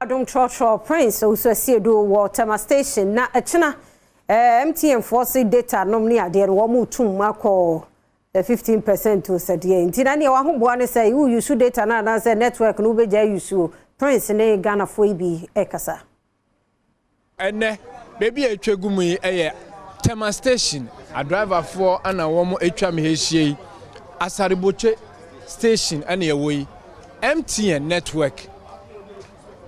Adom Trotro Prince also see do water station na echina MTN force data nomni ade wo mu tum mako 15% to said ye ntina ne wa ho boa ne say you use data na say network no be ja use Prince ne Ghana fo bi ekasa ene baby atwagu mu eye tema station a driver for ana wo mo atwa me hehie asareboche station ene ye wo yi MTN network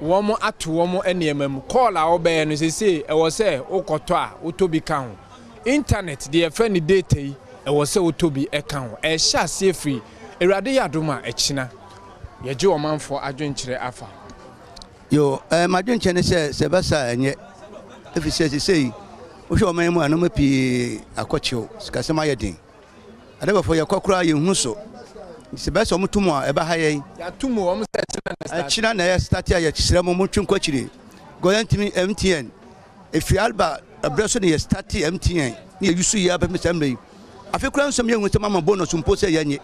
womo ato womo enemam call a obey no say e wo say ukoto a utobi kan ho internet de friend data yi e wo say utobi e kan ho e sha se free ewrade yadoma e china ye je omanfo adwenkyere afa yo madwenkyere se basa enye efisi sei wo hwe oman mu anoma pi akwachew sikasema yedin adabafo ye kwakura ye huso se basa omutumu a eba haye ya tumu o china na ya start ya chisira mo mutwinko chire golantimi MTN efi alba abreso ne ya start MTN ne yusu ya ba mesamre afekura nsom ye nwete mama bonus mpose ya nye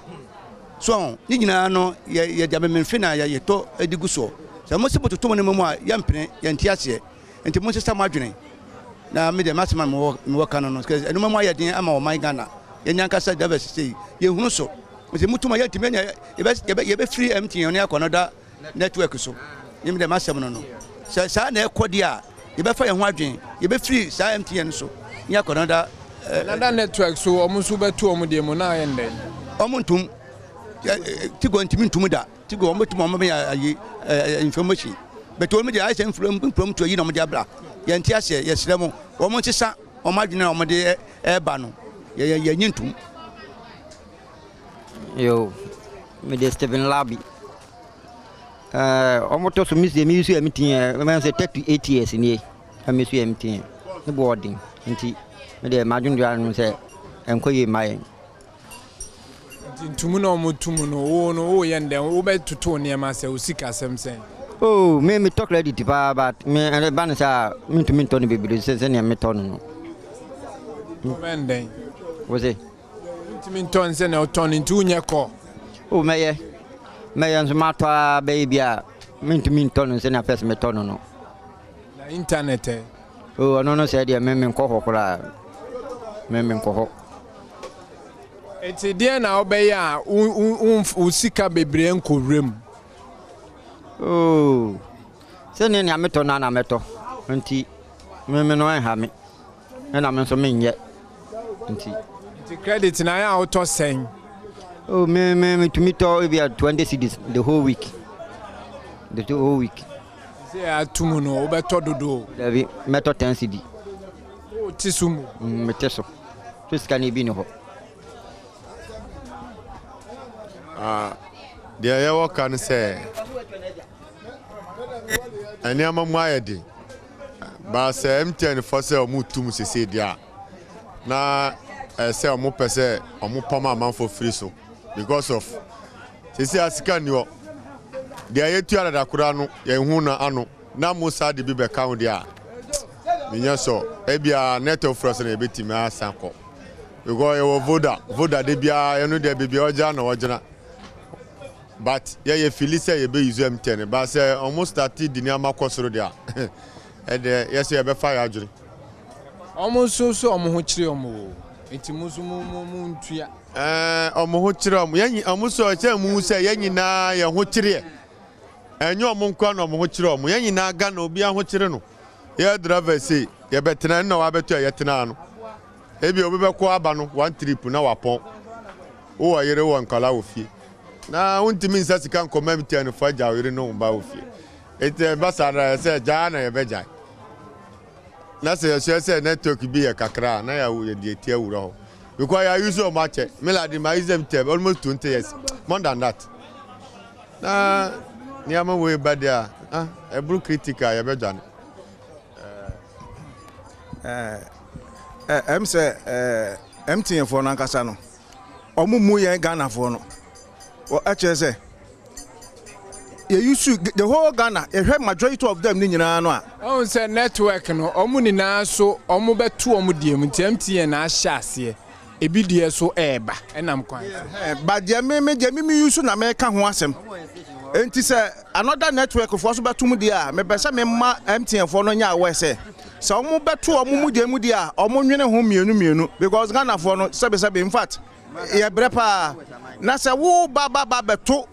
so ni nyina no ye dia memfina ya yeto ediguso se mo se bototo ne memo a ya mpene ya ntiase enti mo se sa madwene na me de masema mo waka no because enu memo ya den ama o man Ghana ye nyankasa diversity ye hunu so se mutuma ya timenya ye be free MTN ne akonoda network so yim de masem no sa na ekodi a ye be fa ye ho adwen ye be free sa MTN so ni akonoda nada network so omusu betu omde mu na yende omuntum tigo ntimi ntum da tigo omutum ombe ya information betu omde ai sem from to yi no omde abra ye ntiase ye sremo omuntisa omadwene omde eba no ye nyintum yo me de Steven Labi omoto so miss me use MTN me say 38 years ni me use MTN ne boarding nti me de madwundu anu say enkoye mai ntumu no mutumu no wo no wo yende wo be tutu ne ma say usika semsen oh me talk ready tipa but me ban say me to me to ne bebiri say ne me to no wende was it ntimi ton say na ton ntu nye ko oh me nso matwa baby a me to no say na first me to no na internet oh no say dia me nko hokora me nko ho eti dia na obeya usika bebre nkorem oh se ne na meto na meto nti me no ha me na me nso me nye nti credit na ya auto sen oh me to me to be 20 cedis the whole week say atumu no obeto dodo David meto 10 cedi o tisumu meteso to skani bi no ho dia ye woka no se ani amamu ayede ba se MTN for se omutum sese dia na se omu pese omu pama man for free so because of sese asika ni o dia ye tuara da kura no ye hu na ano na musa de bi be count dia minya so ebia net of free na ebetimi asanko because ye wo voda de bia ye no de bibia oja na ojena but ye feel say ye be use MTN but say almost started the niam akosoro dia and yes ye be fire adwere almost so omo ho kire omo enti musu mu ntua omo ho kire omo yanyi almost so che mu say yanyi na ye ho kire enyo omo nkwa na omo ho kire omo yanyi na aga na obi ho kire no ye driver say ye betena na wa beto ye tena no ebi obi be ko aba no one trip na wapon wo ayere wo nkala ofie na untimi nsa sika nkoma MTN fo agya were no mba ofie ete basara se ja na ye beja na se network bi ye kakra na ya wo ye die tie wura ho because I use o match me la di my use MTN almost 20 years more than that na ni ama we badia e bru critical ye beja MTN for na nkasa no omumu ye Ghana for no actually you use the whole Ghana a majority of them ni nyina no a on say network no omu ni na so omu betu omu die mu MTN na ahya ebi die so eba enam kwan but je me use na me ka ho asem enti say another network for so betum dia me be say me ma MTN for no nya we say so omo beto omo mu dia omo nwene ho mienu because Ghana for no sebe in fact ye brepa na say wo baba beto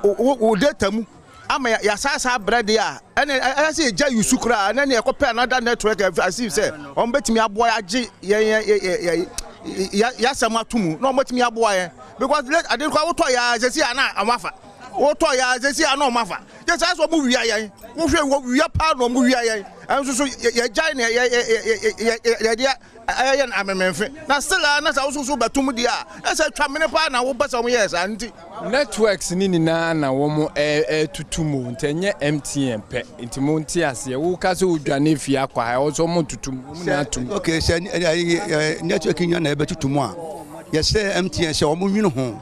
wo data mu ama ya sasa bread ya ene say eja yusu kra na ne ekope another network as if say omo betimi aboa age ya samatumu no omo betimi aboa ye because I didn't go to ya say ana amafa wo to ya say ana amafa just as omo wi ayen wo hwe wo wi pa no omo wi ayen enso so ya jai ne ya dia ayen amememfe na still na sa wo so betum dia esa twa mene pa na wo basa mo yes anti networks ni na wo mo tutumu ntenye MTN pe ntimo nti ase wo ka se odwane fi akwa wo so mo tutumu mo na atum okay se network nya na betutumu a yes MTN se wo mo nwinu ho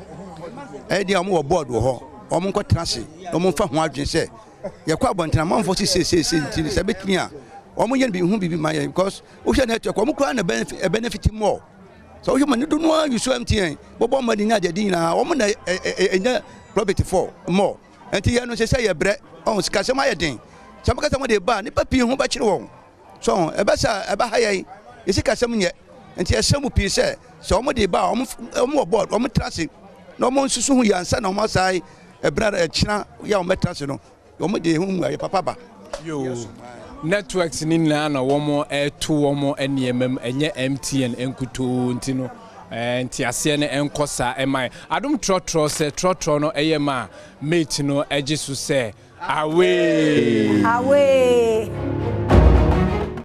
dia mo wo board wo ho wo mo nko trase wo mo fa ho adwen se ye kwa bontena manfo se nti se betumi a omo yen bi hu bibi maye because o hwe network omo kura na benefit more so o hwe man do no use MTN bobo mani nya de din na omo na enya profit for more enti ye no se ye bre on sika se ma ye din se mo ka se mo de ba ni papi hu ba kire won so e ba sa e ba haye ye sika se mo nye enti ye se mo pi se omo de ba omo board omo trase na omo nsusu hu yansa na omo sai e bra e kira ya omo trase no omo de hu ya papa ba yo networks ni na womo to womo enemem enye MTN enkuto ntino nti ase ne enkosa emai Adom Trotro se Trotro no eyema mate no egisu se away